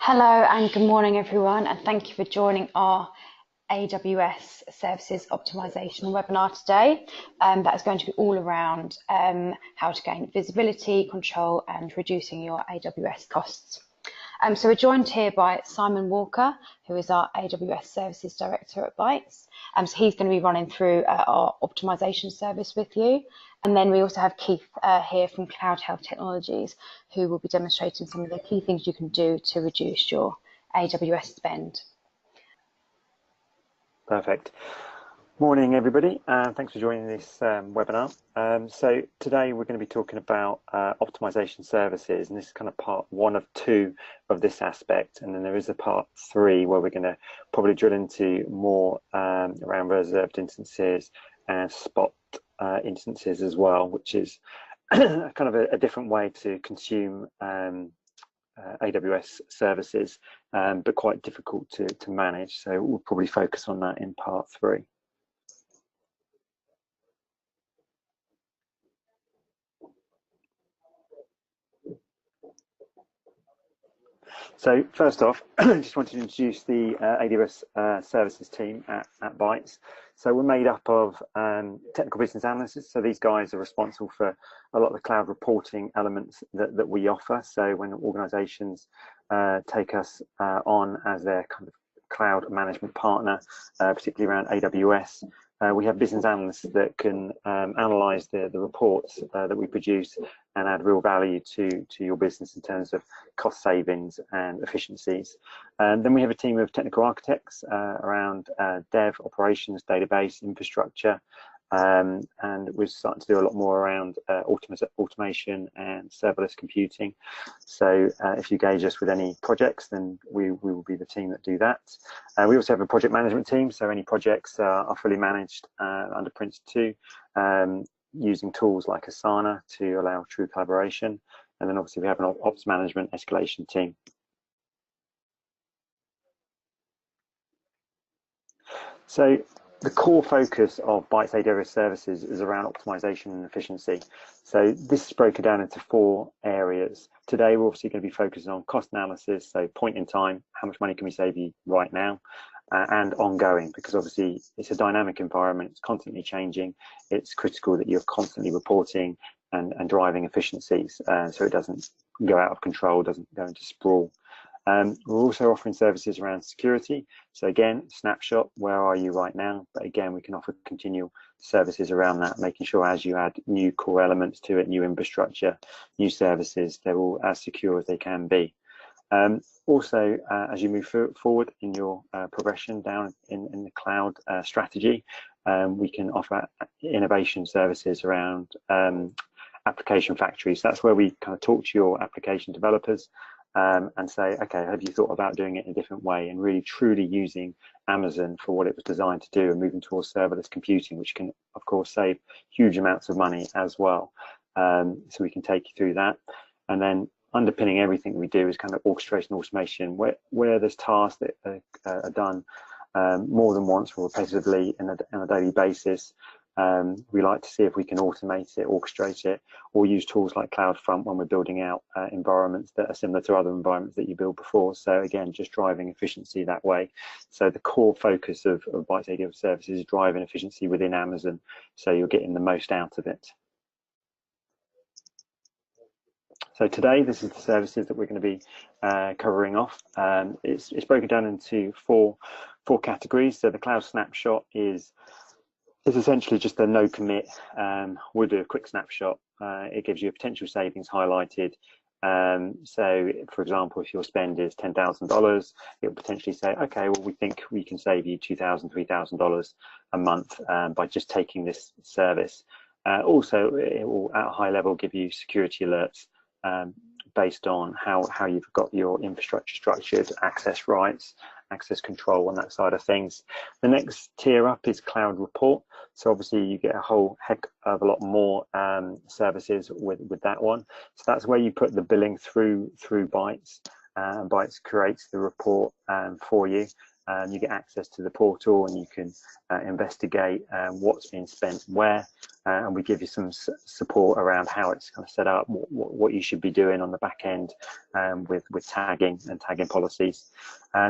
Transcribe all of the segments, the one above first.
Hello and good morning everyone, and thank you for joining our AWS Services Optimization webinar today. That is going to be all around how to gain visibility, control and reducing your AWS costs. So we're joined here by Simon Walker, who is our AWS Services Director at Bytes. So he's going to be running through our optimization service with you. And then we also have Keith here from Cloud Health Technologies, who will be demonstrating some of the key things you can do to reduce your AWS spend. Perfect. Morning, everybody. Thanks for joining this webinar. So today we're going to be talking about optimization services, and this is kind of part 1 of 2 of this aspect. And then there is a part 3 where we're going to probably drill into more around reserved instances and spot instances as well, which is kind of a different way to consume AWS services, but quite difficult to manage. So we'll probably focus on that in part 3. So first off, I just wanted to introduce the AWS services team at Bytes. So we're made up of technical business analysts. So these guys are responsible for a lot of the cloud reporting elements that we offer. So when organizations take us on as their kind of cloud management partner, particularly around AWS, we have business analysts that can analyze the reports that we produce and add real value to your business in terms of cost savings and efficiencies. And then we have a team of technical architects around dev, operations, database, infrastructure, and we're starting to do a lot more around automation and serverless computing. So if you engage us with any projects, then we will be the team that do that. We also have a project management team, so any projects are fully managed under Prince 2, using tools like Asana to allow true collaboration. And then obviously we have an ops management escalation team. So the core focus of Bytes AWS Services is around optimization and efficiency. So this is broken down into 4 areas. Today, we're obviously going to be focusing on cost analysis, so point in time, how much money can we save you right now, and ongoing, because obviously it's a dynamic environment, it's constantly changing. It's critical that you're constantly reporting and driving efficiencies so it doesn't go out of control, doesn't go into sprawl. We're also offering services around security. So again, snapshot, where are you right now? But again, we can offer continual services around that, making sure as you add new core elements to it, new infrastructure, new services, they're all as secure as they can be. Also, as you move forward in your progression down in the cloud strategy, we can offer innovation services around application factories. That's where we kind of talk to your application developers and say, okay, have you thought about doing it in a different way, and really truly using Amazon for what it was designed to do, and moving towards serverless computing, which can of course save huge amounts of money as well. So we can take you through that. And then underpinning everything we do is kind of orchestration, automation, where there's tasks that are done more than once or repetitively on a daily basis. We like to see if we can automate it, orchestrate it, or use tools like CloudFront when we're building out environments that are similar to other environments that you built before. So again, just driving efficiency that way. So the core focus of Bytes AWS Services is driving efficiency within Amazon, so you're getting the most out of it. So today, this is the services that we're going to be covering off. It's broken down into four categories. So the Cloud Snapshot is essentially just a no commit. We'll do a quick snapshot. It gives you a potential savings highlighted. So for example, if your spend is $10,000, it will potentially say, okay, well, we think we can save you $2,000, $3,000 a month by just taking this service. Also, it will at a high level give you security alerts based on how you've got your infrastructure structured, access rights, access control on that side of things. The next tier up is Cloud Report. So obviously you get a whole heck of a lot more services with that one. So that's where you put the billing through Bytes, and Bytes creates the report for you. You get access to the portal, and you can investigate what's being spent where. and we give you some support around how it's kind of set up, what you should be doing on the back end with tagging and tagging policies.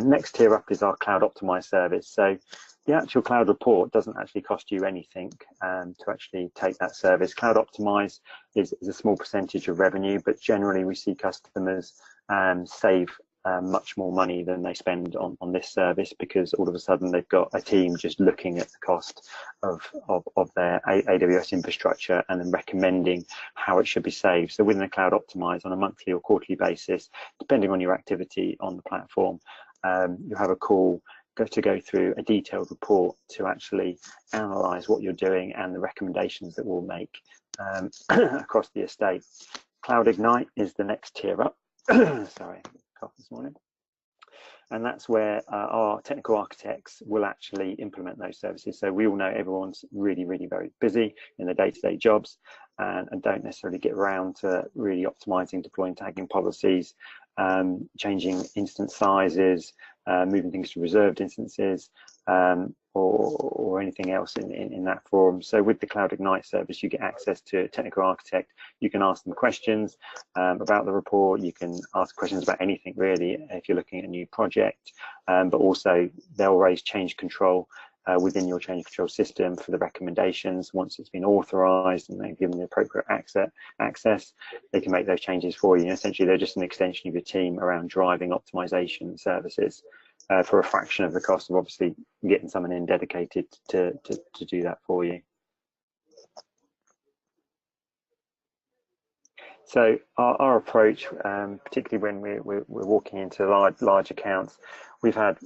Next tier up is our cloud optimized service. So the actual cloud report doesn't actually cost you anything to actually take that service. Cloud optimized is a small percentage of revenue, but generally we see customers save much more money than they spend on this service, because all of a sudden they've got a team just looking at the cost of their AWS infrastructure and then recommending how it should be saved. So within the cloud optimized on a monthly or quarterly basis, depending on your activity on the platform, you have a call to go through a detailed report to actually analyze what you're doing and the recommendations that we'll make across the estate. Cloud Ignite is the next tier up. Sorry, cough this morning. And that's where our technical architects will actually implement those services. So we all know everyone's really very busy in their day-to-day jobs and don't necessarily get around to really optimizing, deploying tagging policies, changing instance sizes, moving things to reserved instances, or anything else in that forum. So with the Cloud Ignite service, you get access to a technical architect. You can ask them questions about the report. You can ask questions about anything really if you're looking at a new project, but also they'll raise change control within your change control system for the recommendations. Once it's been authorized and they've given the appropriate access, they can make those changes for you. And essentially, they're just an extension of your team around driving optimization services for a fraction of the cost of obviously getting someone in dedicated to do that for you. So our approach, particularly when we're walking into large accounts, we've had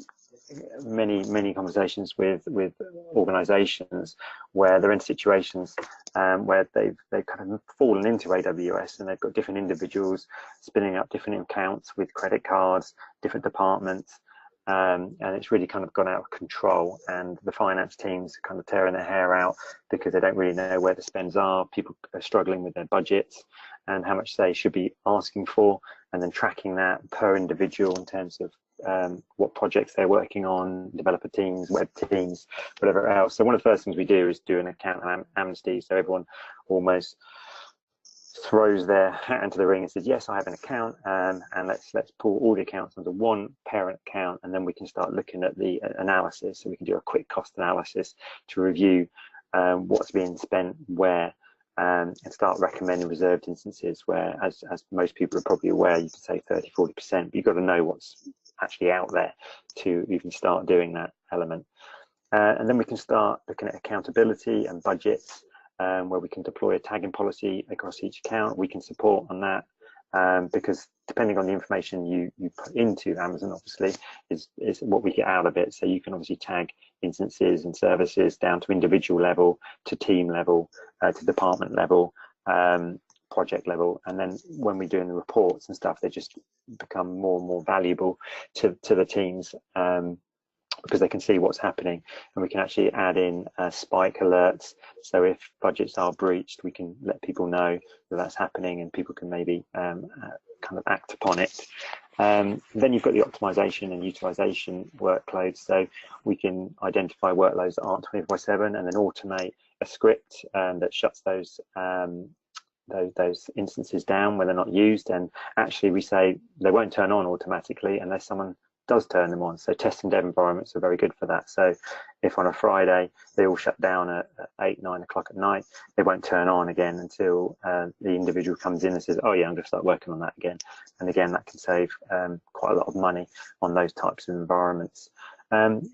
many conversations with organizations where they're in situations where they've kind of fallen into AWS and they've got different individuals spinning up different accounts with credit cards, different departments, and it's really kind of gone out of control, and the finance teams are kind of tearing their hair out because they don't really know where the spends are. People are struggling with their budgets and how much they should be asking for, and then tracking that per individual in terms of what projects they're working on, developer teams, web teams, whatever else. So one of the first things we do is do an account amnesty, so everyone almost throws their hat into the ring and says, yes, I have an account, and let's pull all the accounts under one parent account, and then we can start looking at the analysis. So we can do a quick cost analysis to review what's being spent where, and start recommending reserved instances where, as most people are probably aware, you can save 30–40%, but you've got to know what's actually out there to even start doing that element. And then we can start looking at accountability and budgets, where we can deploy a tagging policy across each account. We can support on that because depending on the information you put into Amazon, obviously, is what we get out of it. So you can obviously tag instances and services down to individual level, to team level, to department level, project level, and then when we're doing the reports and stuff, they just become more and more valuable to the teams, because they can see what's happening, and we can actually add in spike alerts. So if budgets are breached, we can let people know that that's happening, and people can maybe kind of act upon it. Then you've got the optimization and utilization workloads. So we can identify workloads that aren't 24/7 and then automate a script that shuts those instances down when they're not used. And actually we say they won't turn on automatically unless someone does turn them on. So test and dev environments are very good for that. So if on a Friday they all shut down at 8–9 o'clock at night, they won't turn on again until the individual comes in and says, oh yeah, I'm going to start working on that again. And again, that can save quite a lot of money on those types of environments.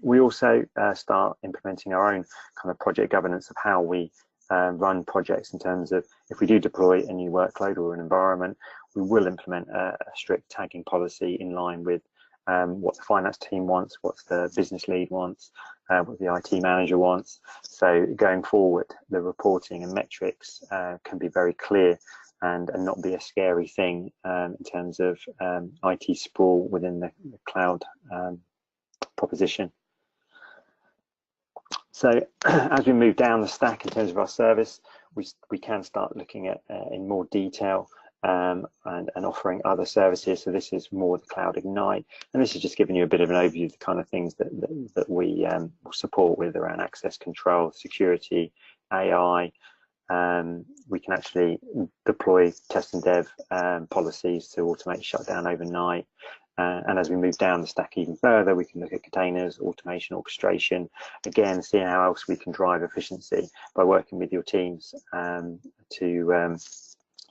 We also start implementing our own kind of project governance of how we run projects, in terms of if we do deploy a new workload or an environment, we will implement a strict tagging policy in line with what the finance team wants, what the business lead wants, what the IT manager wants. So going forward, the reporting and metrics can be very clear and not be a scary thing in terms of IT sprawl within the cloud proposition. So as we move down the stack in terms of our service, we can start looking at in more detail and offering other services. So this is more the Cloud Ignite, and this is just giving you a bit of an overview of the kind of things that we support with around access control, security, AI, we can actually deploy test and dev policies to automate shutdown overnight. And as we move down the stack even further, we can look at containers, automation, orchestration, again, seeing how else we can drive efficiency by working with your teams to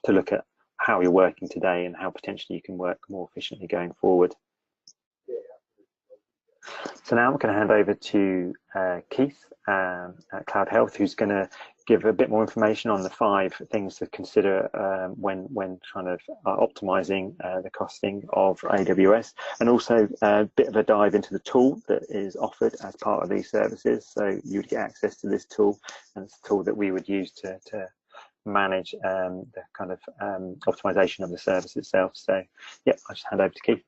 look at how you're working today and how potentially you can work more efficiently going forward. So now I'm going to hand over to Keith at Cloud Health, who's going to give a bit more information on the 5 things to consider when kind of optimizing the costing of AWS, and also a bit of a dive into the tool that is offered as part of these services. So you would get access to this tool, and it's a tool that we would use to manage the kind of optimization of the service itself. So yeah, I'll just hand over to Keith.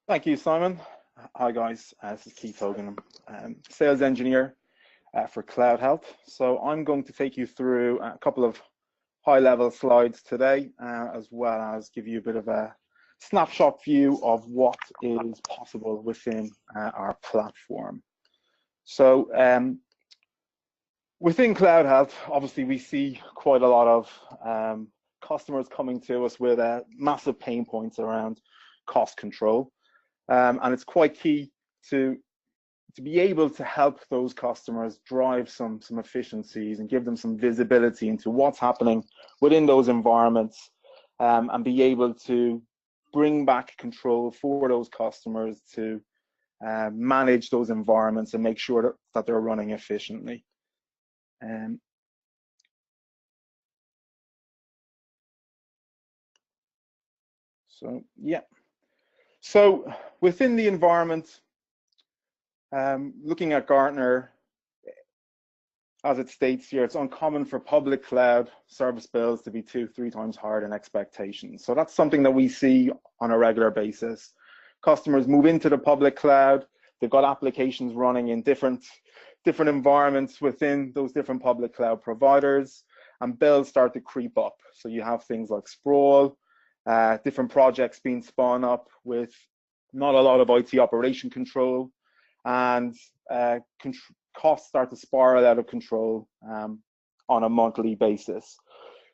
Thank you, Simon. Hi guys, this is Keith Hogan, sales engineer for Cloud Health. So I'm going to take you through a couple of high-level slides today, as well as give you a bit of a snapshot view of what is possible within our platform. So within Cloud Health, obviously we see quite a lot of customers coming to us with massive pain points around cost control. And it's quite key to be able to help those customers drive some efficiencies and give them some visibility into what's happening within those environments, and be able to bring back control for those customers to manage those environments and make sure that they're running efficiently. So yeah. So within the environment, looking at Gartner, as it states here, it's uncommon for public cloud service bills to be 2-3 times higher than expectations. So that's something that we see on a regular basis. Customers move into the public cloud, they've got applications running in different environments within those different public cloud providers, and bills start to creep up. So you have things like sprawl, different projects being spun up with not a lot of IT operation control, and costs start to spiral out of control on a monthly basis.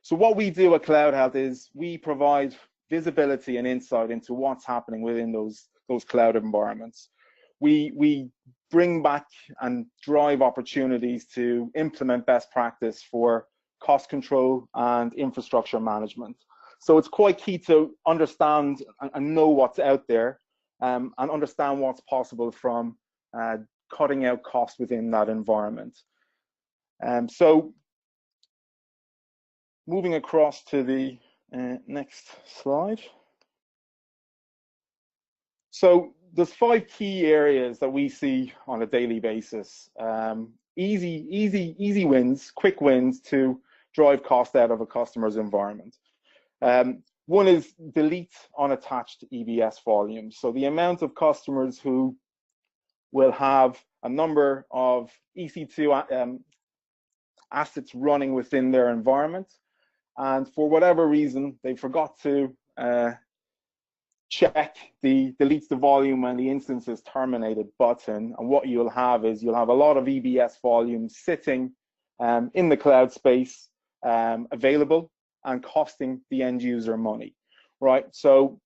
So what we do at Cloud Health is we provide visibility and insight into what's happening within those cloud environments. We bring back and drive opportunities to implement best practice for cost control and infrastructure management. So it's quite key to understand and know what's out there, and understand what's possible from cutting out costs within that environment. So moving across to the next slide. So there's 5 key areas that we see on a daily basis. Easy wins, quick wins to drive cost out of a customer's environment. One is delete unattached EBS volumes. So the amount of customers who will have a number of EC2 assets running within their environment, and for whatever reason they forgot to check the delete the volume and the instances terminated button, and what you'll have is you'll have a lot of EBS volumes sitting in the cloud space, available and costing the end user money, right? So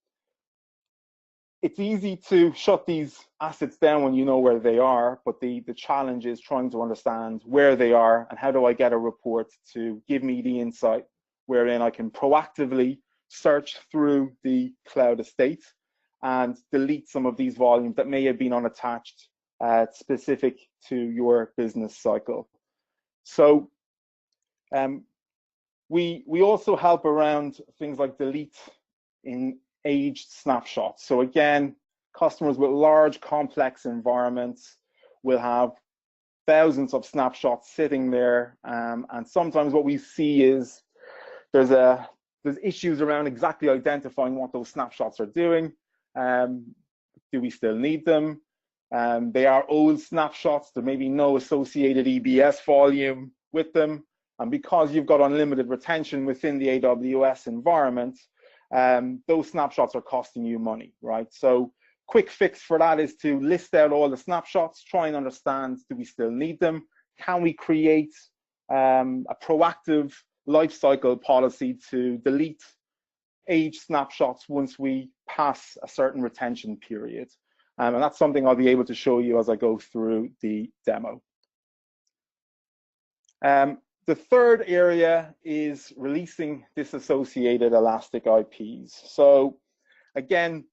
it's easy to shut these assets down when you know where they are, but the challenge is trying to understand where they are and how do I get a report to give me the insight wherein I can proactively search through the cloud estate and delete some of these volumes that may have been unattached, specific to your business cycle. So we also help around things like delete in aged snapshots. So again, customers with large complex environments will have thousands of snapshots sitting there, and sometimes what we see is there's issues around exactly identifying what those snapshots are doing. Do we still need them? They are old snapshots. There may be no associated EBS volume with them, and because you've got unlimited retention within the AWS environment, those snapshots are costing you money, right? So quick fix for that is to list out all the snapshots, try and understand, do we still need them? Can we create a proactive lifecycle policy to delete age snapshots once we pass a certain retention period. And that's something I'll be able to show you as I go through the demo. The third area is releasing disassociated Elastic IPs. So again,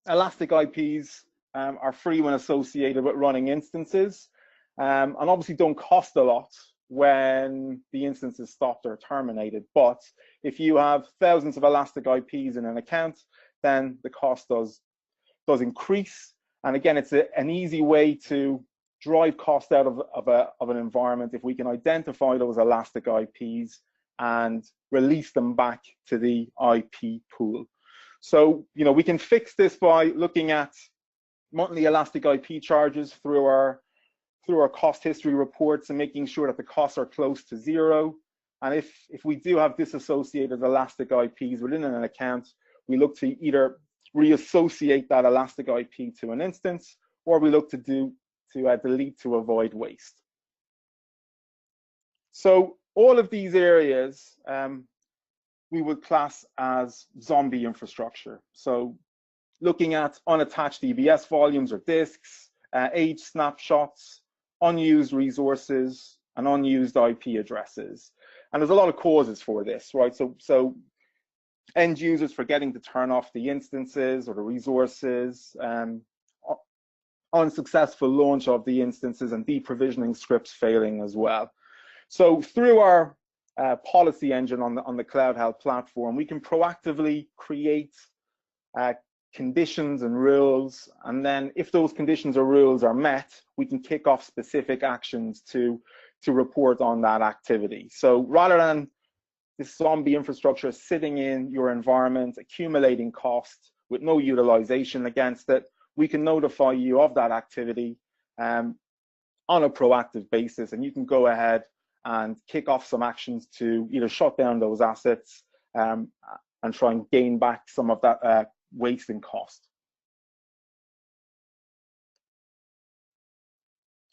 Elastic IPs are free when associated with running instances, and obviously don't cost a lot when the instance is stopped or terminated. But if you have thousands of Elastic IPs in an account, then the cost does increase. And again, it's an easy way to drive cost out of an environment if we can identify those Elastic IPs and release them back to the IP pool. So, we can fix this by looking at monthly Elastic IP charges through our cost history reports and making sure that the costs are close to zero. And if we do have disassociated Elastic IPs within an account, we look to either reassociate that Elastic IP to an instance, or we look to delete to avoid waste. So all of these areas we would class as zombie infrastructure. So looking at unattached EBS volumes or disks, age snapshots, unused resources, and unused IP addresses. And there's a lot of causes for this, right? So end users forgetting to turn off the instances or the resources, unsuccessful launch of the instances, and deprovisioning scripts failing as well. So through our policy engine on the Cloud Health platform, we can proactively create conditions and rules, and then if those conditions or rules are met, we can kick off specific actions to report on that activity. So rather than this zombie infrastructure sitting in your environment, accumulating costs with no utilization against it, we can notify you of that activity on a proactive basis, and you can go ahead and kick off some actions to either shut down those assets and try and gain back some of that waste in cost.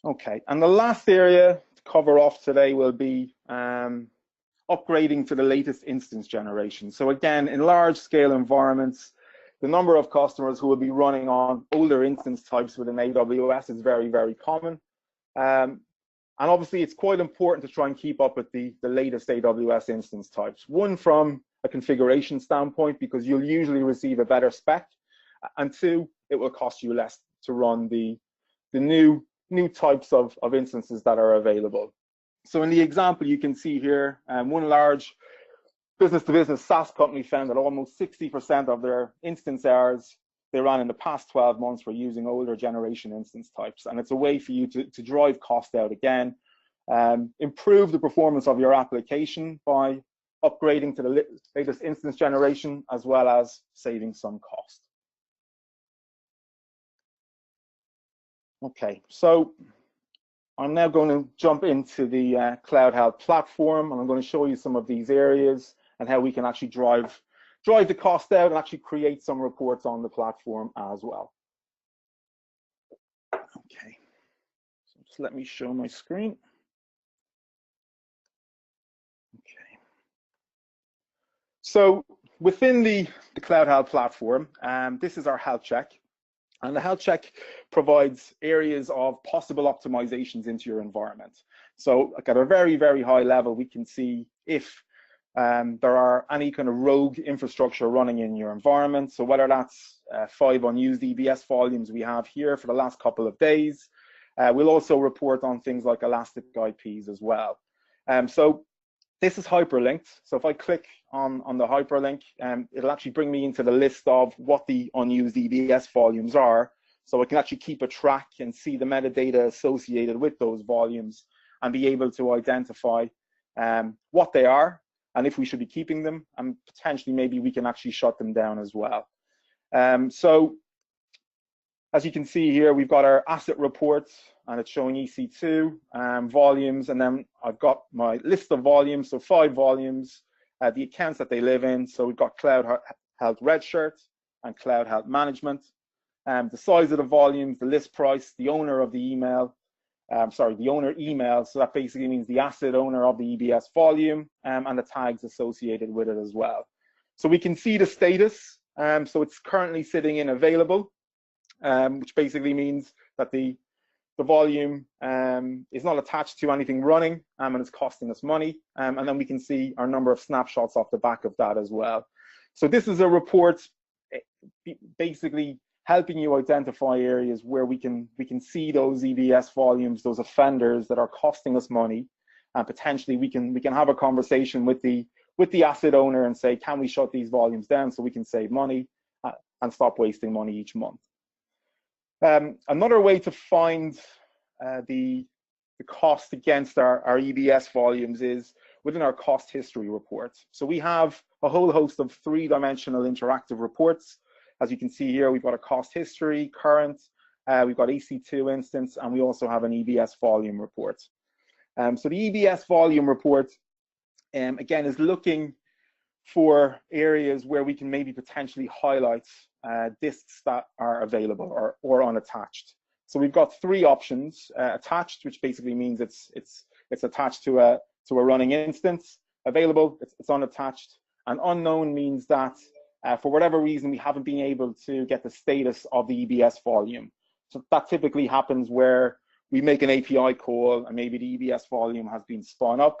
Okay, and the last area to cover off today will be upgrading to the latest instance generation. So again, in large scale environments, the number of customers who will be running on older instance types within AWS is very, very common. And obviously, it's quite important to try and keep up with the latest AWS instance types. One, from a configuration standpoint, because you'll usually receive a better spec, and two, it will cost you less to run the new types of instances that are available. So in the example you can see here, one large business-to-business SaaS company found that almost 60% of their instance hours they ran in the past 12 months were using older generation instance types. And it's a way for you to drive cost out again, improve the performance of your application by upgrading to the latest instance generation, as well as saving some cost. Okay, so I'm now going to jump into the Cloud Health platform, and I'm going to show you some of these areas and how we can actually drive the cost out and actually create some reports on the platform as well. Okay, so just let me show my screen. Okay, so within the Cloud Health platform, this is our health check. And the health check provides areas of possible optimizations into your environment. So at a very, very high level, we can see if there are any kind of rogue infrastructure running in your environment. So whether that's 5 unused EBS volumes we have here for the last couple of days. We'll also report on things like Elastic IPs as well. So this is hyperlinked. So if I click on the hyperlink, it'll actually bring me into the list of what the unused EBS volumes are. So I can actually keep a track and see the metadata associated with those volumes and be able to identify what they are and if we should be keeping them, and potentially maybe we can actually shut them down as well. So as you can see here, we've got our asset reports, and it's showing EC2 volumes, and then I've got my list of volumes, so 5 volumes, the accounts that they live in. So we've got Cloud Health Redshirt and Cloud Health Management, the size of the volumes, the list price, the owner of the email, the owner email. So that basically means the asset owner of the EBS volume and the tags associated with it as well. So we can see the status. So it's currently sitting in available, which basically means that the volume is not attached to anything running and it's costing us money. And then we can see our number of snapshots off the back of that as well. So this is a report basically helping you identify areas where we can see those EBS volumes, those offenders that are costing us money, and potentially we can have a conversation with the asset owner and say, can we shut these volumes down so we can save money and stop wasting money each month. Another way to find the cost against our EBS volumes is within our cost history report. So we have a whole host of three-dimensional interactive reports. As you can see here, we've got a cost history, current, we've got EC2 instance, and we also have an EBS volume report. So the EBS volume report, again, is looking for areas where we can maybe potentially highlight disks that are available or unattached. So we've got three options: attached, which basically means it's attached to a running instance; available, it's unattached; and unknown means that for whatever reason we haven't been able to get the status of the EBS volume. So that typically happens where we make an API call and maybe the EBS volume has been spun up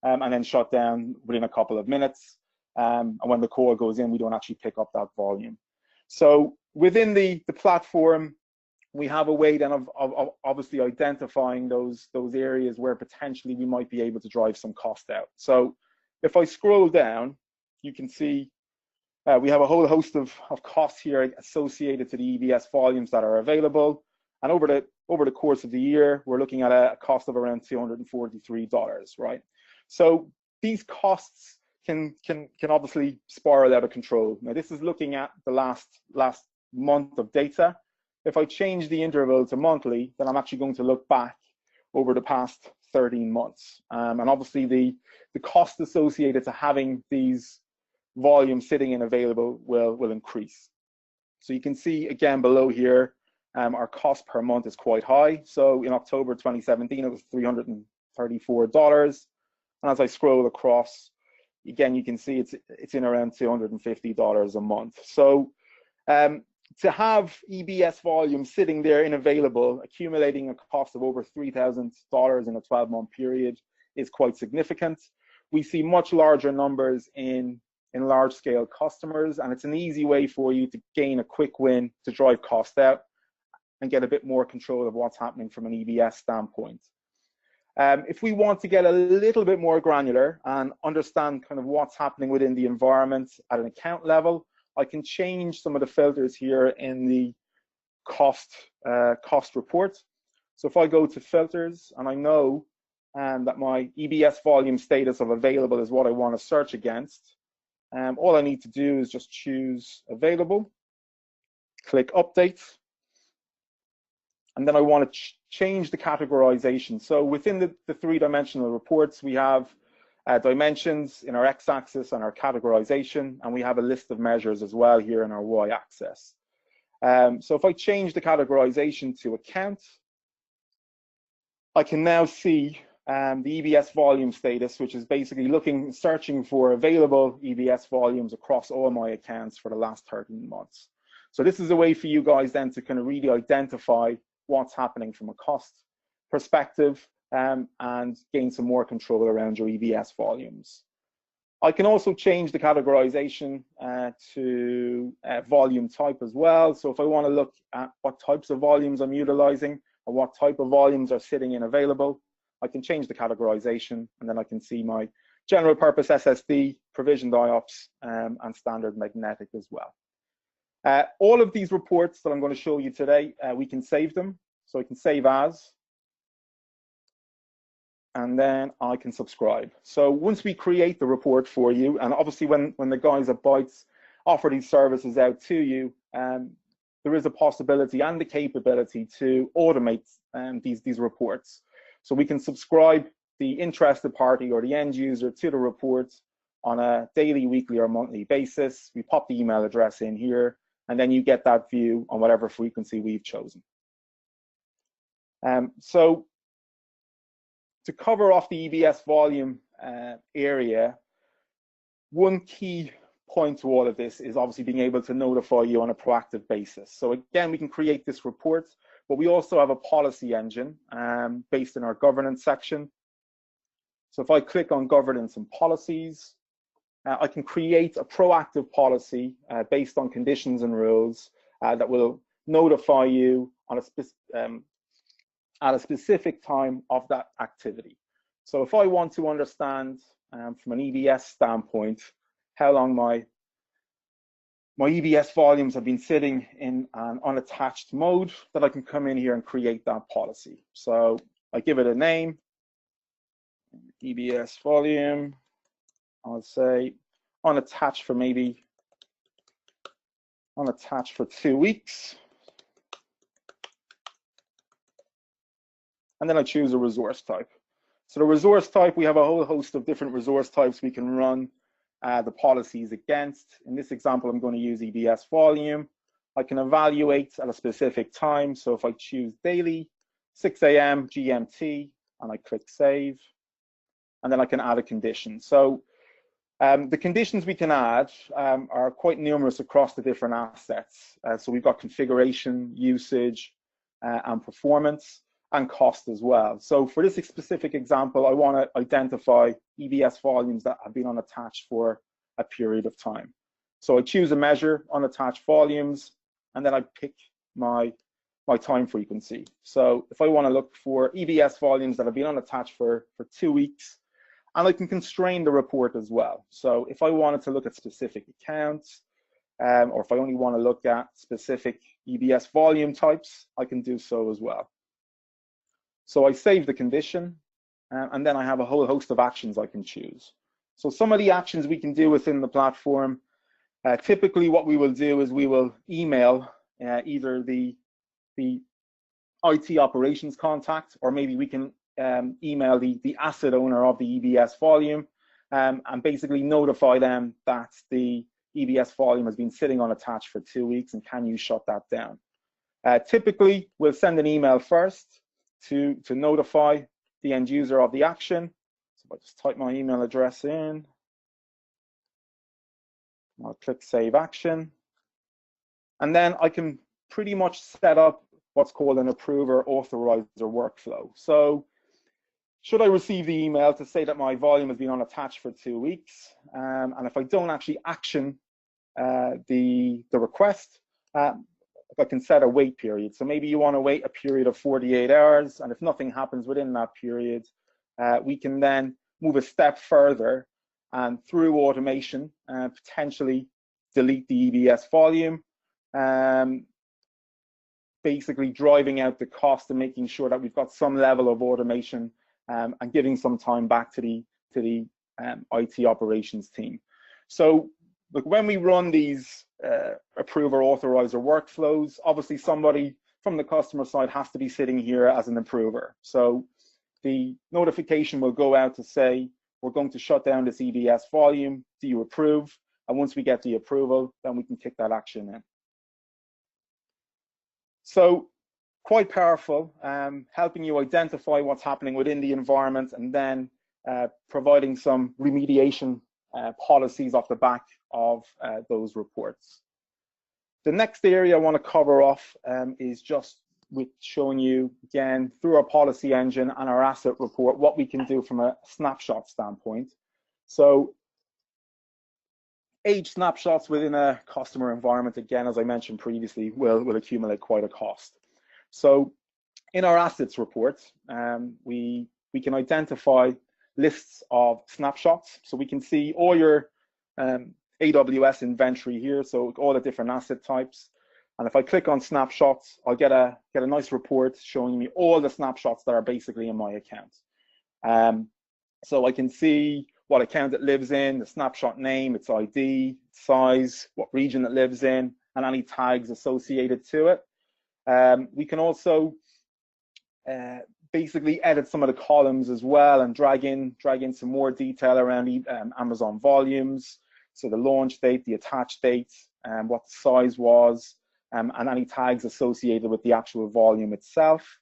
and then shut down within a couple of minutes. And when the call goes in, we don't actually pick up that volume. So within the platform, we have a way then of obviously identifying those areas where potentially we might be able to drive some cost out. So if I scroll down, you can see we have a whole host of costs here associated to the EBS volumes that are available. And over the course of the year, we're looking at a cost of around $243, right? So these costs can obviously spiral out of control. Now this is looking at the last month of data. If I change the interval to monthly, then I'm actually going to look back over the past 13 months. And obviously the cost associated to having these volumes sitting in available will increase. So you can see again below here, our cost per month is quite high. So in October 2017, it was $334. And as I scroll across, again, you can see it's in around $250 a month. So to have EBS volume sitting there in available, accumulating a cost of over $3,000 in a 12-month period is quite significant. We see much larger numbers in large-scale customers, and it's an easy way for you to gain a quick win to drive cost out and get a bit more control of what's happening from an EBS standpoint. If we want to get a little bit more granular and understand kind of what's happening within the environment at an account level, I can change some of the filters here in the cost report. So if I go to filters and I know that my EBS volume status of available is what I want to search against, all I need to do is just choose available, click update, and then I want to change the categorization. So within the three-dimensional reports, we have dimensions in our x-axis and our categorization, and we have a list of measures as well here in our y-axis. So if I change the categorization to account, I can now see the EBS volume status, which is basically searching for available EBS volumes across all my accounts for the last 13 months. So this is a way for you guys then to kind of really identify what's happening from a cost perspective and gain some more control around your EBS volumes. I can also change the categorization to volume type as well. So if I want to look at what types of volumes I'm utilizing or what type of volumes are sitting in available, I can change the categorization, and then I can see my general purpose SSD, provisioned IOPS, and standard magnetic as well. All of these reports that I'm going to show you today, we can save them. So I can save as, and then I can subscribe. So once we create the report for you, and obviously when the guys at Bytes offer these services out to you, there is a possibility and the capability to automate these reports. So we can subscribe the interested party or the end user to the report on a daily, weekly, or monthly basis. We pop the email address in here, and then you get that view on whatever frequency we've chosen. So to cover off the EBS volume area, one key point to all of this is obviously being able to notify you on a proactive basis. So again, we can create this report, but we also have a policy engine based in our governance section. So if I click on governance and policies, I can create a proactive policy based on conditions and rules that will notify you on at a specific time of that activity. So if I want to understand from an EBS standpoint how long my EBS volumes have been sitting in an unattached mode, that I can come in here and create that policy. So I give it a name, EBS volume, I'll say unattached for maybe unattached for 2 weeks. And then I choose a resource type. So the resource type, we have a whole host of different resource types we can run the policies against. In this example, I'm going to use EBS volume. I can evaluate at a specific time. So if I choose daily, 6 a.m. GMT, and I click save, and then I can add a condition. So the conditions we can add are quite numerous across the different assets. So we've got configuration, usage, and performance, and cost as well. So for this specific example, I want to identify EBS volumes that have been unattached for a period of time. So I choose a measure, unattached volumes, and then I pick my time frequency. So if I want to look for EBS volumes that have been unattached for 2 weeks, and I can constrain the report as well. So if I wanted to look at specific accounts, or if I only want to look at specific EBS volume types, I can do so as well. So I save the condition, and then I have a whole host of actions I can choose. So some of the actions we can do within the platform, typically what we will do is we will email either the IT operations contact, or maybe we can email the asset owner of the EBS volume and basically notify them that the EBS volume has been sitting unattached for 2 weeks and can you shut that down. Typically, we'll send an email first to notify the end user of the action. So if I just type my email address in, I'll click Save Action, and then I can pretty much set up what's called an approver authorizer workflow. So should I receive the email to say that my volume has been unattached for 2 weeks, and if I don't actually action the request, I can set a wait period. So maybe you want to wait a period of 48 hours, and if nothing happens within that period, we can then move a step further and through automation potentially delete the EBS volume, basically driving out the cost and making sure that we've got some level of automation and giving some time back to the IT operations team. So look, when we run these approver authorizer workflows, obviously somebody from the customer side has to be sitting here as an approver. So the notification will go out to say, we're going to shut down this EBS volume, do you approve? And once we get the approval, then we can kick that action in. So quite powerful, helping you identify what's happening within the environment and then providing some remediation policies off the back of those reports. The next area I want to cover off is just with showing you, again, through our policy engine and our asset report, what we can do from a snapshot standpoint. So age snapshots within a customer environment, again, as I mentioned previously, will accumulate quite a cost. So in our assets report, we can identify lists of snapshots. So we can see all your AWS inventory here, so all the different asset types. And if I click on snapshots, I'll get a nice report showing me all the snapshots that are basically in my account. So I can see what account it lives in, the snapshot name, its ID, size, what region it lives in, and any tags associated to it. We can also basically edit some of the columns as well and drag in some more detail around Amazon volumes. So the launch date, the attach date, what the size was, and any tags associated with the actual volume itself.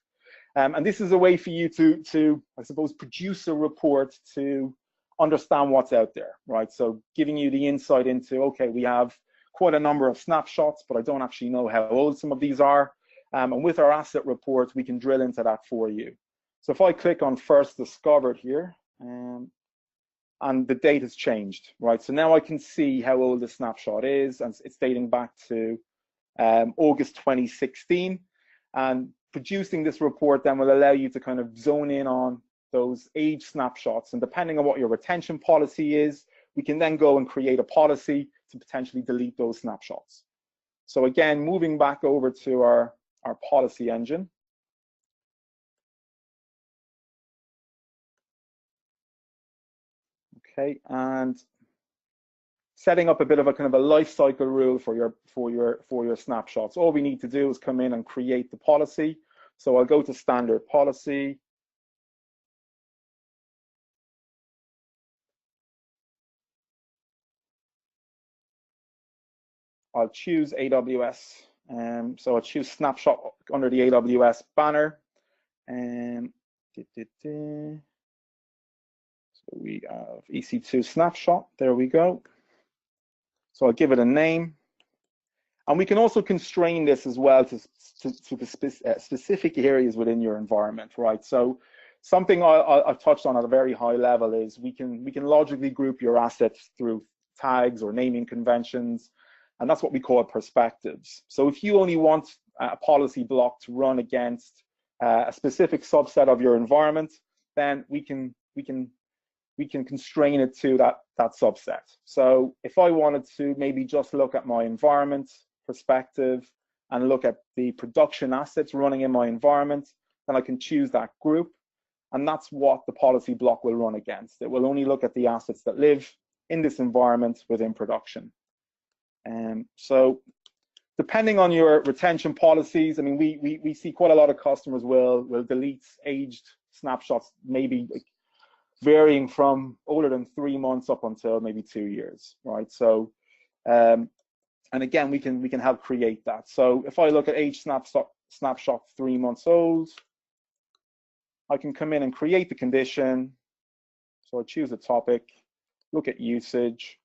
And this is a way for you to, I suppose, produce a report to understand what's out there, right? So giving you the insight into, okay, we have quite a number of snapshots, but I don't actually know how old some of these are. And with our asset report, we can drill into that for you. So if I click on first discovered here, and the date has changed, right? So now I can see how old the snapshot is, and it's dating back to August 2016. And producing this report then will allow you to kind of zone in on those age snapshots. And depending on what your retention policy is, we can then go and create a policy to potentially delete those snapshots. So again, moving back over to our policy engine. Okay, and setting up a bit of a kind of a life cycle rule for your snapshots. All we need to do is come in and create the policy. So I'll go to standard policy. I'll choose AWS. So I'll choose snapshot under the AWS banner. So we have EC2 snapshot. There we go. So I'll give it a name. And we can also constrain this as well to the specific areas within your environment, right? So something I've touched on at a very high level is we can logically group your assets through tags or naming conventions, and that's what we call perspectives. So if you only want a policy block to run against a specific subset of your environment, then we can constrain it to that subset. So if I wanted to maybe just look at my environment perspective and look at the production assets running in my environment, then I can choose that group, and that's what the policy block will run against. It will only look at the assets that live in this environment within production. So depending on your retention policies, I mean, we see quite a lot of customers will delete aged snapshots, maybe varying from older than 3 months up until maybe 2 years, right? So, and again, we can help create that. So if I look at age snapshot 3 months old, I can come in and create the condition. So I choose a topic, look at usage,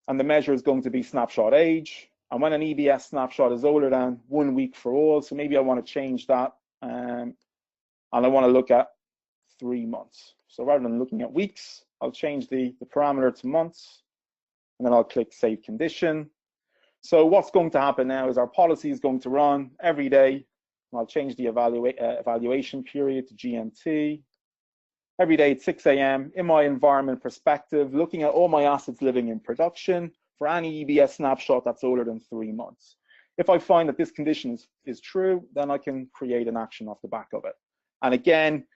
and the measure is going to be snapshot age. And when an EBS snapshot is older than 1 week for all, so maybe I want to change that, and I want to look at 3 months. So rather than looking at weeks, I'll change the parameter to months, and then I'll click Save Condition. So what's going to happen now is our policy is going to run every day. I'll change the evaluation period to GMT. Every day at 6 a.m. in my environment perspective, looking at all my assets living in production for any EBS snapshot that's older than 3 months. If I find that this condition is true, then I can create an action off the back of it. And again,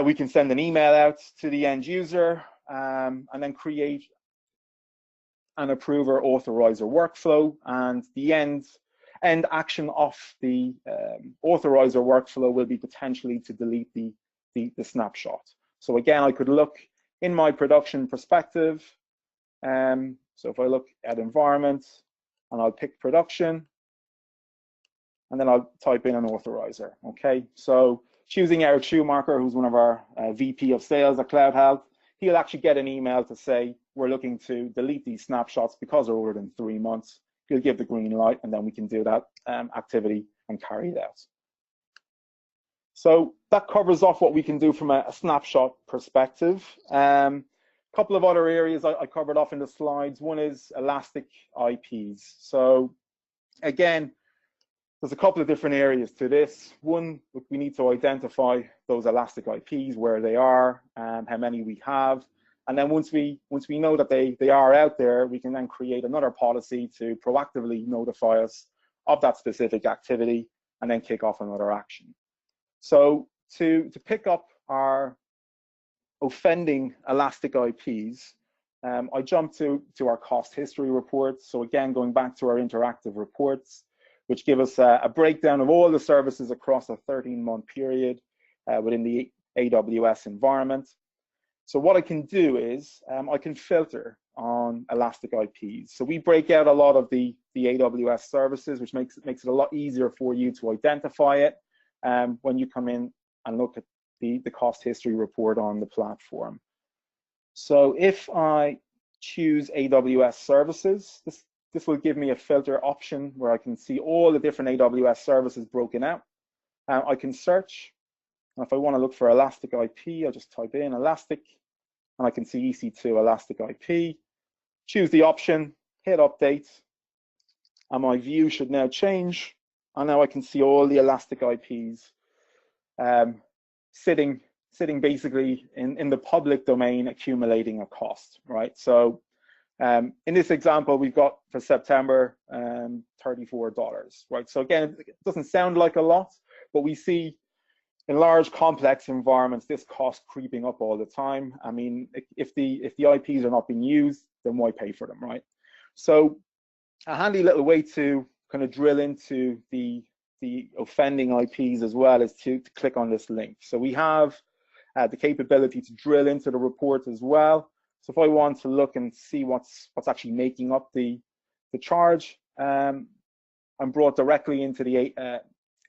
we can send an email out to the end user and then create an approver authorizer workflow, and the end action of the authorizer workflow will be potentially to delete the snapshot. So again, I could look in my production perspective. So if I look at environment and I'll pick production, and then I'll type in an authorizer. Okay, so choosing Eric Schumacher, who's one of our VP of sales at Cloud Health, he'll actually get an email to say we're looking to delete these snapshots because they're older than 3 months. He'll give the green light, and then we can do that activity and carry it out. So that covers off what we can do from a snapshot perspective. Couple of other areas I covered off in the slides. One is Elastic IPs. So again, there's a couple of different areas to this. One, we need to identify those Elastic IPs, where they are, how many we have. And then once we know that they are out there, we can then create another policy to proactively notify us of that specific activity and then kick off another action. So to pick up our offending Elastic IPs, I jump to our cost history reports. So again, going back to our interactive reports, which give us a breakdown of all the services across a 13-month period within the AWS environment. So what I can do is I can filter on Elastic IPs. So we break out a lot of the AWS services, which makes it a lot easier for you to identify it. when you come in and look at the cost history report on the platform. So if I choose AWS services, this will give me a filter option where I can see all the different AWS services broken out. I can search, and if I want to look for Elastic IP, I'll just type in Elastic, and I can see EC2 Elastic IP. Choose the option, hit update, and my view should now change. And now I can see all the Elastic IPs sitting basically in the public domain, accumulating a cost, right? So in this example, we've got for September $34, right? So again, it doesn't sound like a lot, but we see in large complex environments this cost creeping up all the time. I mean, if the IPs are not being used, then why pay for them, right? So a handy little way to kind of drill into the offending IPs as well is to click on this link. So we have the capability to drill into the report as well. So if I want to look and see what's actually making up the charge, I'm brought directly into the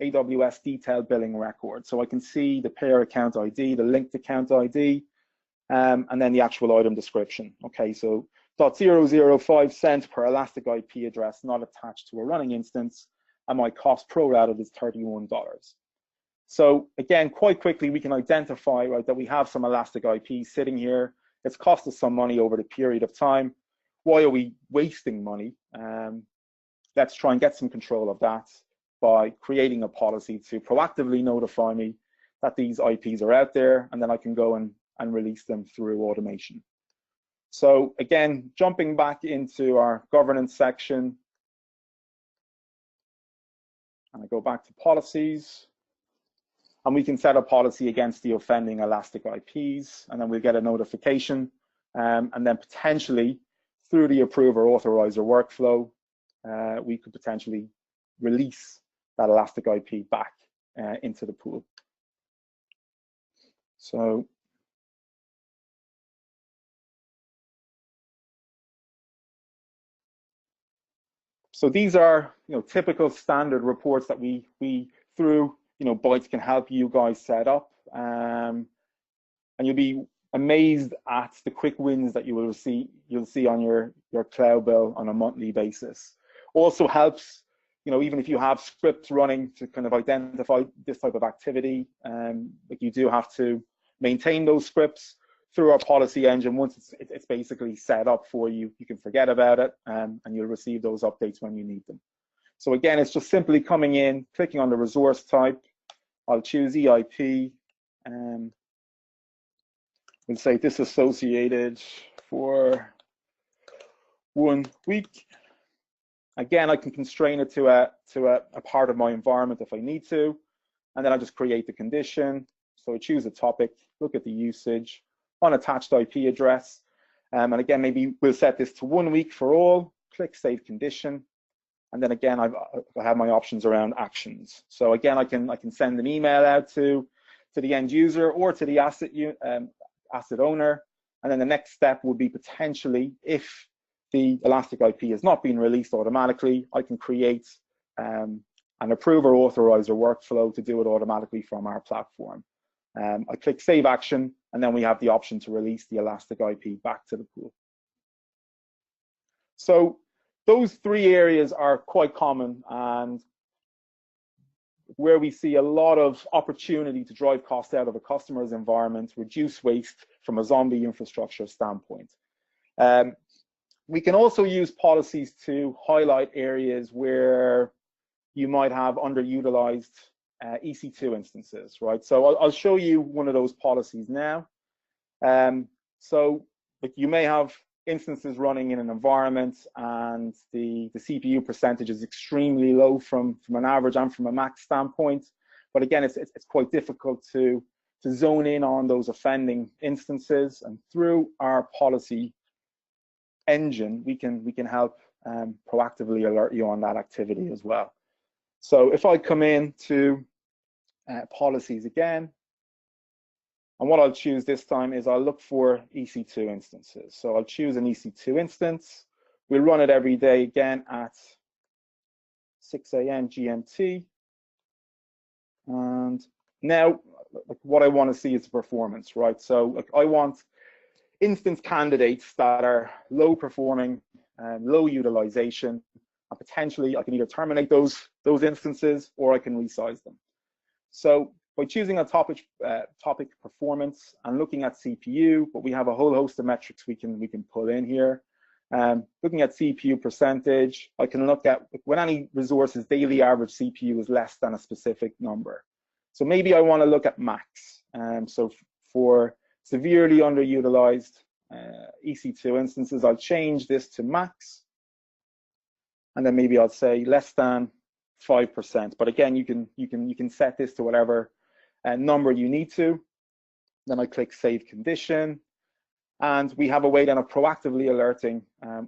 AWS detailed billing record. So I can see the payer account ID, the linked account ID, and then the actual item description. Okay, so 0.005 cents per Elastic IP address not attached to a running instance, and my cost pro rata is $31. So again, quite quickly we can identify, right, that we have some Elastic IP sitting here. It's cost us some money over the period of time. Why are we wasting money? Let's try and get some control of that by creating a policy to proactively notify me that these IPs are out there, and then I can go and release them through automation. So again, jumping back into our governance section, and I go back to policies, and we can set a policy against the offending Elastic IPs, and then we'll get a notification, and then potentially through the approver authorizer workflow, we could potentially release that Elastic IP back into the pool. So these are, typical standard reports that we through, Bytes can help you guys set up, and you'll be amazed at the quick wins that you'll see on your cloud bill on a monthly basis. Also helps, even if you have scripts running to kind of identify this type of activity, like you do have to maintain those scripts through our policy engine. Once it's basically set up for you, you can forget about it, and you'll receive those updates when you need them. So again, it's just simply coming in, clicking on the resource type. I'll choose EIP, and we'll say disassociated for 1 week. Again, I can constrain it to a part of my environment if I need to, and then I just create the condition. So I choose a topic, look at the usage, unattached IP address, and again, maybe we'll set this to 1 week for all, click save condition, and then again, I have my options around actions. So again, I can send an email out to the end user or to the asset owner, and then the next step would be potentially, if the Elastic IP has not been released automatically, I can create an approver authorizer workflow to do it automatically from our platform. I click save action, and then we have the option to release the Elastic IP back to the pool. So those 3 areas are quite common and where we see a lot of opportunity to drive cost out of a customer's environment, reduce waste from a zombie infrastructure standpoint. We can also use policies to highlight areas where you might have underutilized EC2 instances, right? So I'll show you one of those policies now. So like you may have instances running in an environment and the CPU percentage is extremely low from an average and from a max standpoint. But again, it's quite difficult to zone in on those offending instances, and through our policy engine, we can help proactively alert you on that activity as well. So if I come in to policies again, and what I'll choose this time is I'll look for EC2 instances. So I'll choose an EC2 instance. We'll run it every day again at 6 a.m. GMT. And now, like, what I want to see is the performance, right? So like, I want instance candidates that are low performing and low utilization, and potentially I can either terminate those instances or I can resize them. So by choosing a topic performance and looking at CPU, but we have a whole host of metrics we can pull in here. Looking at CPU percentage, I can look at when any resource's daily average CPU is less than a specific number. So maybe I want to look at max. So for severely underutilized EC2 instances, I'll change this to max, and then maybe I'll say less than 5%. But again, you can set this to whatever number you need to. Then I click Save Condition, and we have a way then of proactively alerting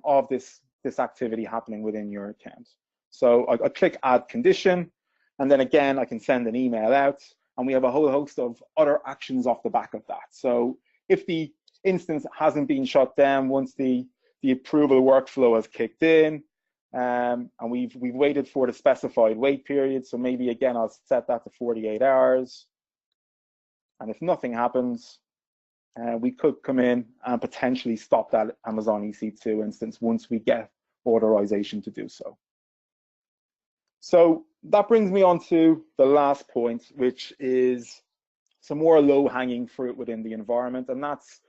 of this activity happening within your account. So I click Add Condition, and then again I can send an email out, and we have a whole host of other actions off the back of that. So if the instance hasn't been shut down once the approval workflow has kicked in, and we've waited for the specified wait period, so maybe again I'll set that to 48 hours. And if nothing happens, we could come in and potentially stop that Amazon EC2 instance once we get authorization to do so. So that brings me on to the last point, which is some more low-hanging fruit within the environment, and that's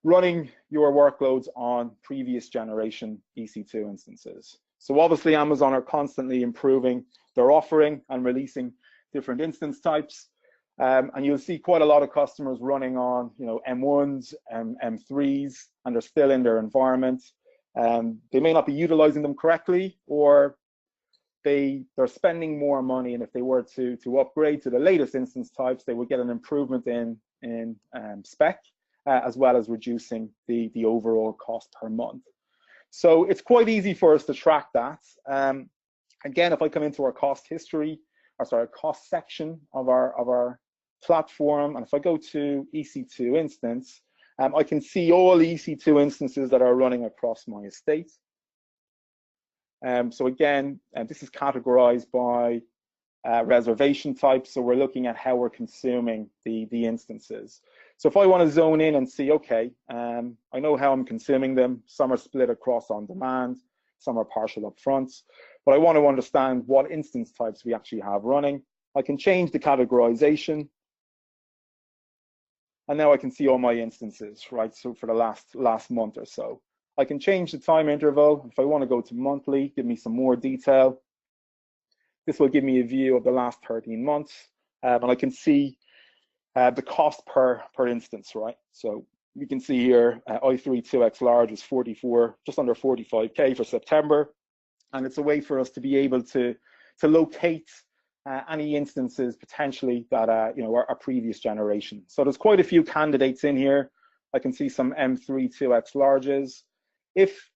running your workloads on previous generation EC2 instances. So obviously Amazon are constantly improving their offering and releasing different instance types. And you'll see quite a lot of customers running on, M1s and M3s, and they're still in their environment. They may not be utilizing them correctly, or they're spending more money, and if they were to upgrade to the latest instance types, they would get an improvement in spec, as well as reducing the overall cost per month. So it's quite easy for us to track that. Again, if I come into our cost history, cost section of our platform, and if I go to EC2 instance, I can see all EC2 instances that are running across my estate. So again, this is categorized by reservation type, so we're looking at how we're consuming the instances. So if I want to zone in and see, okay, I know how I'm consuming them. Some are split across on demand, some are partial upfront, but I want to understand what instance types we actually have running. I can change the categorization, and now I can see all my instances, right? So for the last month or so, I can change the time interval. If I want to go to monthly, give me some more detail. This will give me a view of the last 13 months, and I can see the cost per instance, right? So you can see here, i3 2x large is 44, just under 45K for September, and it's a way for us to be able to locate any instances potentially that are previous generation. So there's quite a few candidates in here. I can see some M3 2x larges. If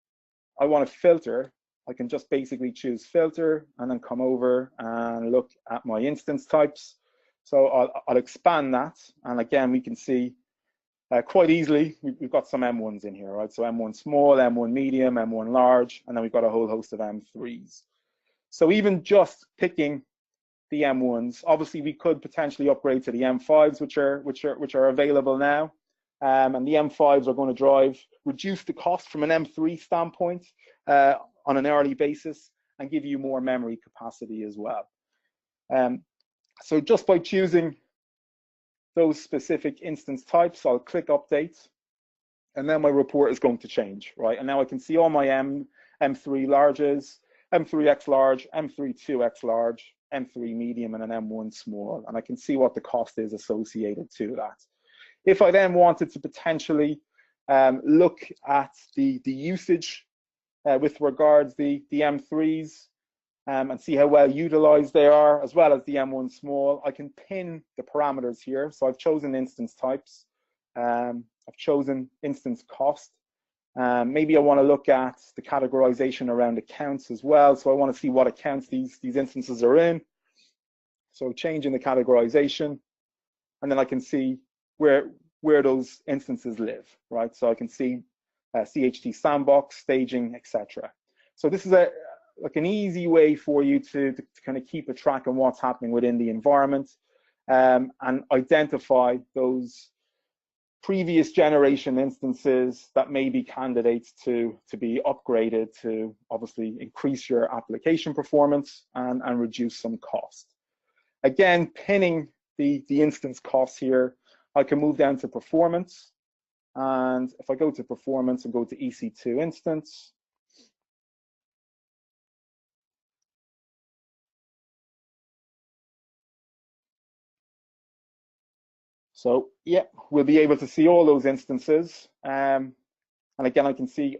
I want to filter, I can just basically choose filter and then come over and look at my instance types. So I'll expand that, and again we can see quite easily we've got some M1s in here, right? So M1 small, M1 medium, M1 large, and then we've got a whole host of M3s. So even just picking the M1s, obviously we could potentially upgrade to the M5s, which are available now, and the M5s are going to reduce the cost from an M3 standpoint on an hourly basis, and give you more memory capacity as well. So just by choosing those specific instance types, I'll click update, and then my report is going to change, right? And now I can see all my M3 larges, M3X large, M3 2X large, M3 medium, and an M1 small, and I can see what the cost is associated to that. If I then wanted to potentially look at the usage with regards the M3s, and see how well utilized they are, as well as the M1 small, I can pin the parameters here. So I've chosen instance types, I've chosen instance cost. Maybe I want to look at the categorization around accounts as well. So I want to see what accounts these instances are in. So changing the categorization, and then I can see where those instances live, right? So I can see CHT sandbox, staging, etc. So this is like an easy way for you to kind of keep a track on what's happening within the environment. and identify those previous generation instances that may be candidates to be upgraded to obviously increase your application performance and reduce some cost. Again, pinning the instance costs here, I can move down to performance. And if I go to performance and go to EC2 instance, so yeah, we'll be able to see all those instances. And again, I can see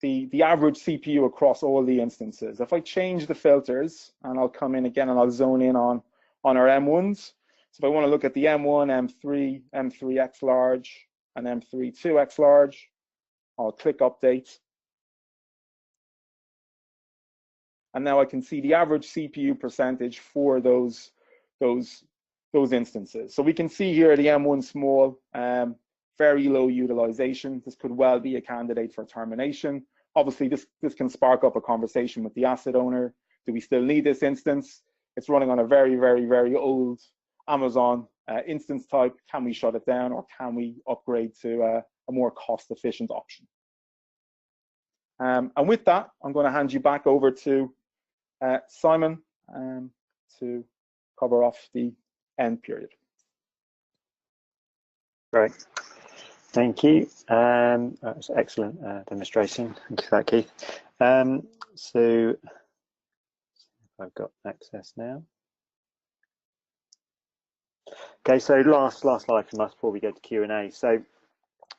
the average CPU across all the instances. If I change the filters, and I'll come in again and I'll zone in on our M1s. So if I want to look at the M1, M3, M3X large, and M3 2X large, I'll click update. And now I can see the average CPU percentage for those instances. So we can see here the M1 small, very low utilization. This could well be a candidate for termination. Obviously, this can spark up a conversation with the asset owner. Do we still need this instance? It's running on a very, very, very old Amazon instance type. Can we shut it down, or can we upgrade to a more cost-efficient option? And with that, I'm going to hand you back over to Simon to cover off the end period. Great. Thank you. That was an excellent demonstration. Thank you for that, Keith. So I've got access now. Okay, so last slide from us before we go to Q&A. So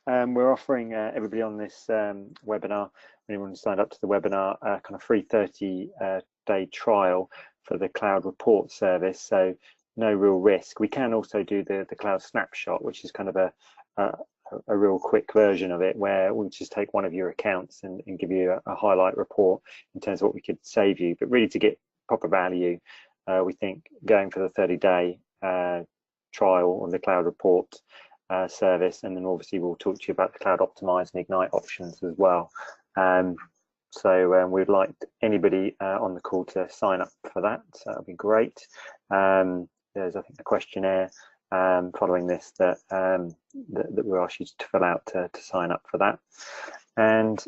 we're offering everybody on this webinar, anyone who signed up to the webinar, a kind of free 30-day trial for the Cloud Report service. So no real risk. We can also do the Cloud Snapshot, which is kind of a real quick version of it, where we'll just take one of your accounts and give you a highlight report in terms of what we could save you. But really, to get proper value, we think going for the 30-day trial on the Cloud Report service, and then obviously we'll talk to you about the Cloud Optimize and Ignite options as well. So we'd like anybody on the call to sign up for that. So that'll be great. There's, I think, a questionnaire following this that we'll ask you to fill out to sign up for that. And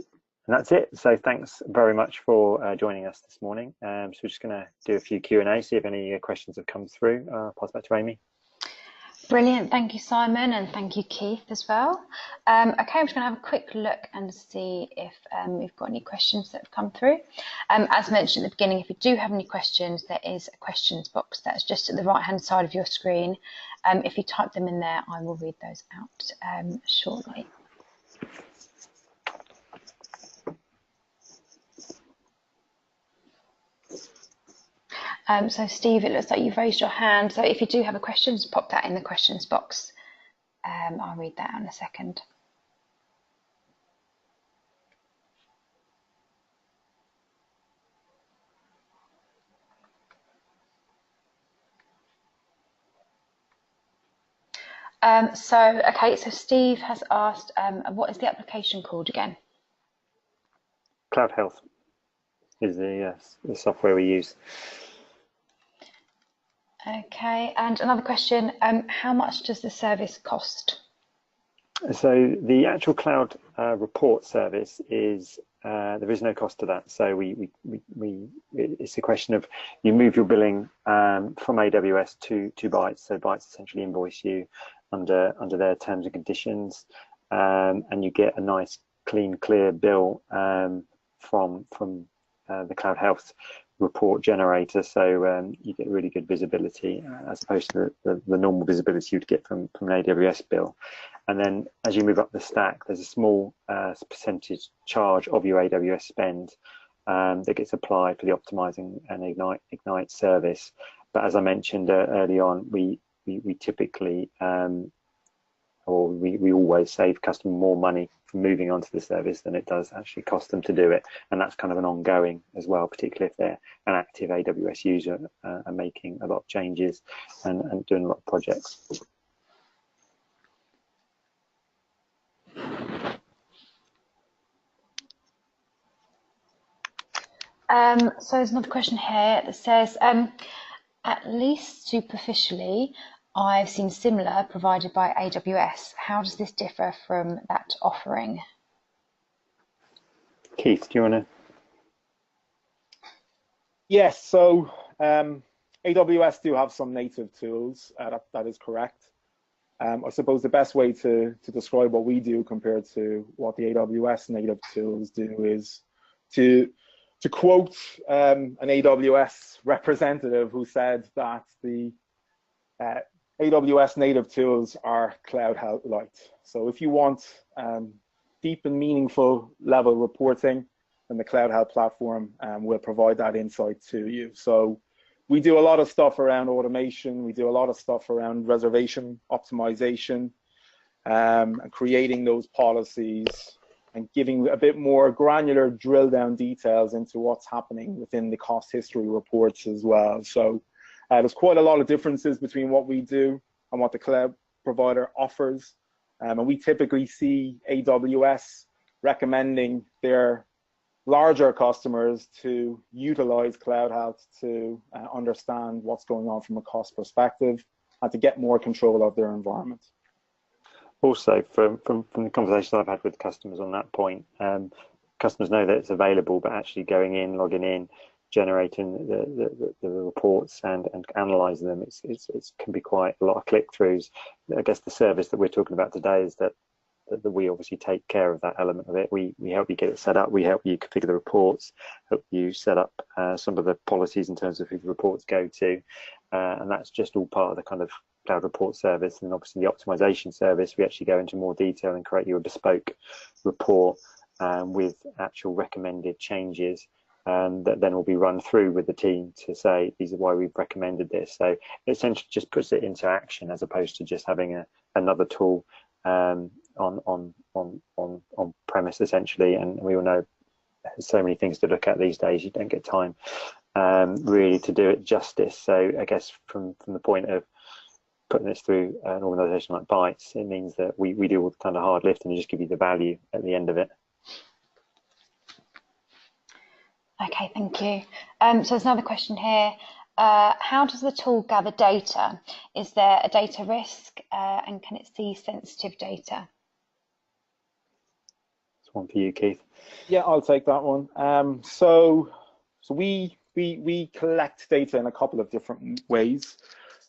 that's it. So thanks very much for joining us this morning. So we're just going to do a few Q&A, see if any questions have come through. Pass back to Amy. Brilliant. Thank you, Simon, and thank you, Keith, as well. Okay, I'm just going to have a quick look and see if we've got any questions that have come through. As mentioned at the beginning, if you do have any questions, there is a questions box that's just at the right-hand side of your screen. If you type them in there, I will read those out shortly. So Steve, it looks like you've raised your hand. So if you do have a question, just pop that in the questions box. I'll read that out in a second. Okay, so Steve has asked, what is the application called again? Cloud Health is the software we use. Okay, and another question, how much does the service cost? So the actual Cloud Report service is, there is no cost to that. So it's a question of, you move your billing from AWS to Bytes. So Bytes essentially invoice you under their terms and conditions, and you get a nice, clean, clear bill from the Cloud Health report generator. So you get really good visibility as opposed to the normal visibility you'd get from an AWS bill. And then as you move up the stack, there's a small percentage charge of your AWS spend that gets applied for the optimizing and Ignite service. But as I mentioned early on, we typically we always save customer more money from moving onto the service than it does actually cost them to do it. And that's kind of an ongoing as well, particularly if they're an active AWS user and making a lot of changes and doing a lot of projects. So there's another question here that says, At least superficially, I've seen similar provided by AWS. How does this differ from that offering? Keith, do you want to? Yes, so AWS do have some native tools, that is correct. I suppose the best way to describe what we do compared to what the AWS native tools do is to quote an AWS representative who said that the AWS native tools are cloud light. So if you want deep and meaningful level reporting, then the Cloud Health platform will provide that insight to you. So we do a lot of stuff around automation. We do a lot of stuff around reservation optimization, and creating those policies and giving a bit more granular drill down details into what's happening within the cost history reports as well. So there's quite a lot of differences between what we do and what the cloud provider offers. And we typically see AWS recommending their larger customers to utilize Cloud Health to understand what's going on from a cost perspective and to get more control of their environment. Also, from the conversations I've had with customers on that point, customers know that it's available, but actually going in, logging in, generating the reports and analysing them, it can be quite a lot of click-throughs. I guess the service that we're talking about today is that we obviously take care of that element of it. We help you get it set up, we help you configure the reports, help you set up some of the policies in terms of who the reports go to, and that's just all part of the kind of cloud report service. And obviously the optimization service, we actually go into more detail and create you a bespoke report with actual recommended changes that then will be run through with the team to say these are why we've recommended this. So it essentially just puts it into action as opposed to just having another tool on premise essentially. And we all know there's so many things to look at these days, you don't get time really to do it justice. So I guess from the point of putting this through an organization like Bytes, it means that we do all the kind of hard lift and just give you the value at the end of it. Okay, thank you. So there's another question here. How does the tool gather data? Is there a data risk and can it see sensitive data? It's one for you, Keith. Yeah, I'll take that one. So we collect data in a couple of different ways.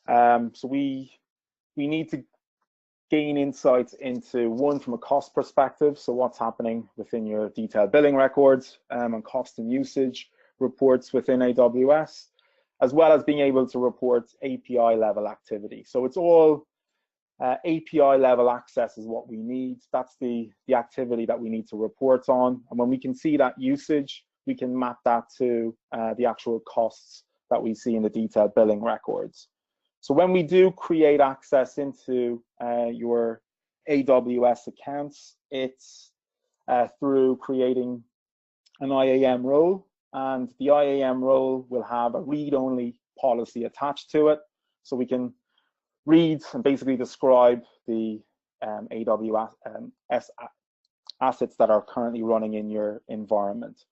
So we need to gain insights into one from a cost perspective. So what's happening within your detailed billing records and cost and usage reports within AWS, as well as being able to report API level activity. So it's all API level access is what we need. That's the activity that we need to report on. And when we can see that usage, we can map that to the actual costs that we see in the detailed billing records. So when we do create access into your AWS accounts, it's through creating an IAM role, and the IAM role will have a read-only policy attached to it. So we can read and basically describe the AWS assets that are currently running in your environment.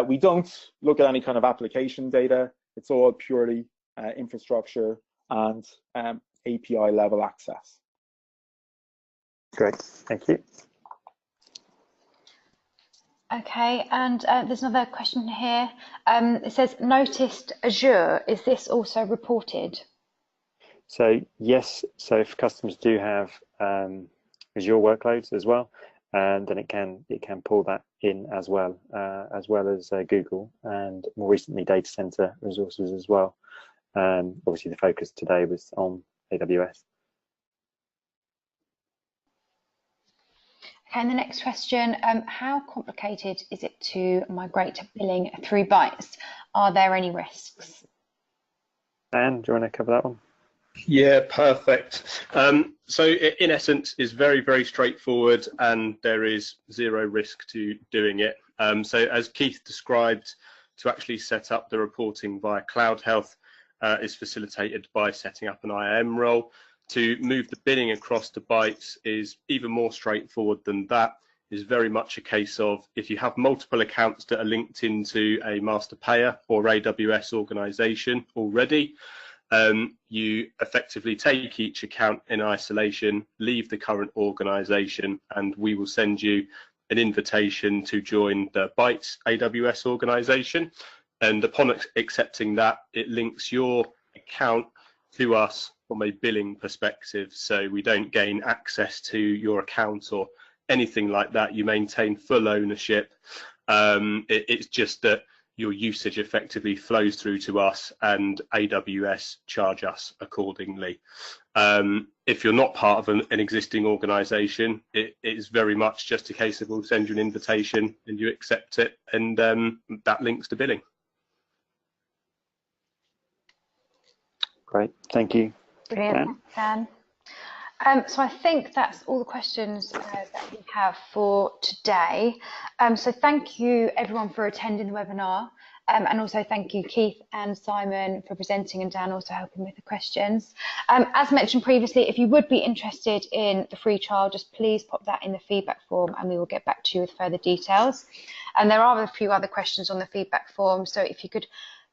We don't look at any kind of application data. It's all purely infrastructure and API level access. Great, thank you. Okay, and there's another question here. It says, noticed Azure, is this also reported? So yes, so if customers do have Azure workloads as well, then it can pull that in as well as Google, and more recently data center resources as well. Obviously the focus today was on AWS. Okay, and the next question, how complicated is it to migrate billing through Bytes? Are there any risks? Dan, do you want to cover that one? Yeah, perfect. So in essence, it's very, very straightforward and there is zero risk to doing it. So as Keith described, to actually set up the reporting via Cloud Health is facilitated by setting up an IAM role. To move the billing across to Bytes is even more straightforward than that. It's very much a case of if you have multiple accounts that are linked into a master payer or AWS organization already, you effectively take each account in isolation, leave the current organization, and we will send you an invitation to join the Bytes AWS organization. And upon accepting that, it links your account to us from a billing perspective, so we don't gain access to your account or anything like that. You maintain full ownership. It's just that your usage effectively flows through to us, and AWS charge us accordingly. If you're not part of an existing organization, it is very much just a case of we'll send you an invitation and you accept it, and that links to billing. Great, thank you. Brilliant, Dan. So I think that's all the questions that we have for today. So thank you everyone for attending the webinar, and also thank you Keith and Simon for presenting, and Dan also helping with the questions. As mentioned previously, if you would be interested in the free trial, just please pop that in the feedback form and we will get back to you with further details. And there are a few other questions on the feedback form, so if you could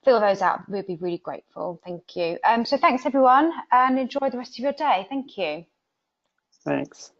fill those out, we'd be really grateful. Thank you. So thanks everyone, and enjoy the rest of your day. Thank you. Thanks.